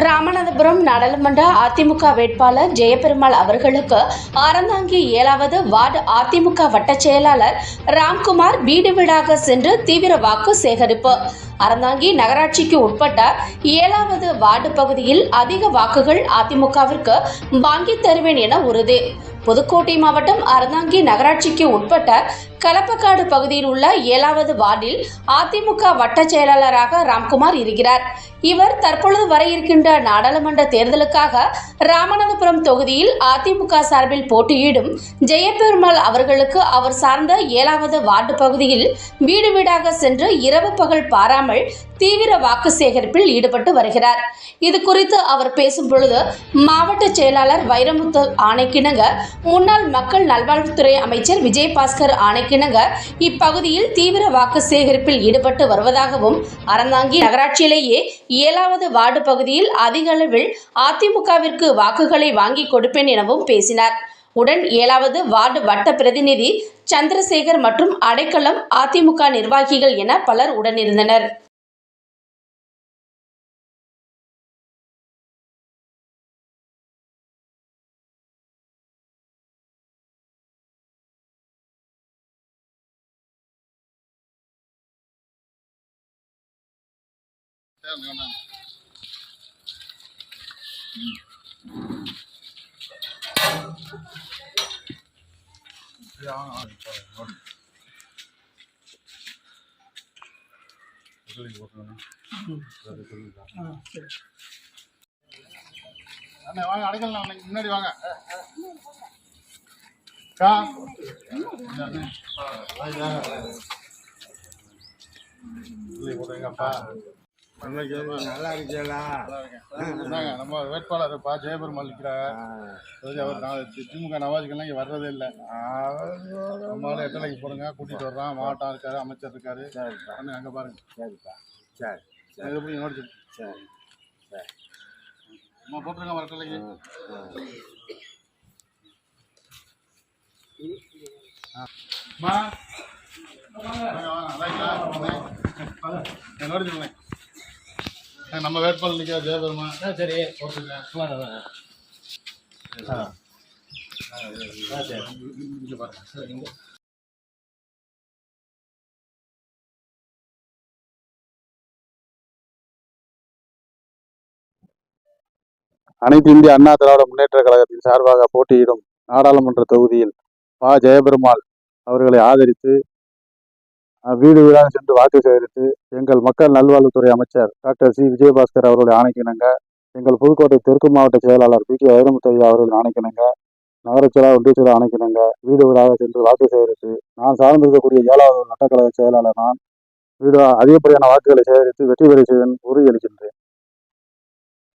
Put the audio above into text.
ராமநாதபுரம் நாடாளுமன்ற அதிமுக வேட்பாளர் ஜெயபெருமாள் அவர்களுக்கு அறந்தாங்கி 7வது வார்டு அதிமுக வட்டச் செயலாளர் ராம்குமார் வீடு வீடாக சென்று தீவிர வாக்கு சேகரிப்பு. அறந்தாங்கி நகராட்சிக்கு உட்பட்ட 7வது வார்டு பகுதியில் அதிக வாக்குகள் அதிமுகவிற்கு வாங்கி தருவேன் என உறுதி. புதுக்கோட்டை மாவட்டம் அறந்தாங்கி நகராட்சிக்கு உட்பட்ட கலப்பக்காடு பகுதியில் உள்ள 7வது வார்டில் அதிமுக வட்டச் செயலாளராக ராம்குமார் இருக்கிறார். இவர் தற்பொழுது வர இருக்கின்ற நாடாளுமன்ற தேர்தலுக்காக ராமநாதபுரம் தொகுதியில் அதிமுக சார்பில் போட்டியிடும் ஜெயபெருமாள் அவர்களுக்கு அவர் சார்ந்த 7வது வார்டு பகுதியில் வீடு வீடாக சென்று இரவு பகல் பாராமல் தீவிர வாக்கு சேகரிப்பில் ஈடுபட்டு வருகிறார். இது குறித்து அவர் பேசும் பொழுது, மாவட்ட செயலாளர் வைரமுத்து ஆணைக்கிணங்க, முன்னாள் மக்கள் நல்வாழ்வுத்துறை அமைச்சர் விஜயபாஸ்கர் ஆணைக்கிணங்க இப்பகுதியில் தீவிர வாக்கு சேகரிப்பில் ஈடுபட்டு வருவதாகவும், அறந்தாங்கி நகராட்சியிலேயே 7வது வார்டு பகுதியில் அதிக அளவில் அதிமுகவிற்கு வாக்குகளை வாங்கி கொடுப்பேன் எனவும் பேசினார். உடன் 7வது வார்டு வட்ட பிரதிநிதி சந்திரசேகர் மற்றும் அடைக்கலம் அதிமுக நிர்வாகிகள் என பலர் உடனிருந்தனர். அடைக்கலாம் முன்னாடி வாங்க. நல்லா இருக்கீங்களா? நம்ம வேட்பாளர் ஜெயபெருமாள் இருக்கிறார். அவர் திமுக நவாஜிகள்லாம் இங்கே வர்றதே இல்லை. நம்மளால எட்டலைக்கு போடுங்க, கூட்டிகிட்டு வர்றான். மாவட்டம் இருக்காரு, அமைச்சர் இருக்காரு. அங்கே பாருங்க. சரிப்பா. சரி சரி எப்படி நோடிச்சு. சரி சரி நம்ம போட்டுருங்க எட்டலைக்கு. நோடிச்சுங்களேன். நம்ம வேட்பாளர் நிற்கிற ஜெயபெருமான். சரி அனைத்து இந்திய அண்ணா திராவிட முன்னேற்ற கழகத்தின் சார்பாக போட்டியிடும் நாடாளுமன்ற தொகுதியில் ஜெயபெருமாள் அவர்களை ஆதரித்து வீடு வீடாக சென்று வாக்கு சேகரித்து எங்கள் மக்கள் நல்வாழ்வுத்துறை அமைச்சர் டாக்டர் சி விஜயபாஸ்கர் அவர்களுடைய ஆணைக்கிணங்க, எங்கள் புதுக்கோட்டை தெற்கு மாவட்ட செயலாளர் பி கே வைரமுத்து அவர்கள் ஆணைக்கிணங்க, நகர செயலாளர் ஒன்றிய செயலாளர் ஆணைக்கிணங்க வீடு வீடாக சென்று வாக்கு சேகரித்து நான் சார்ந்திருக்கக்கூடிய 7வது வட்டக்கழக செயலாளர் நான் அதிகப்படியான வாக்குகளை சேகரித்து வெற்றி பெற செய்வேன் உறுதியளிக்கின்றேன்.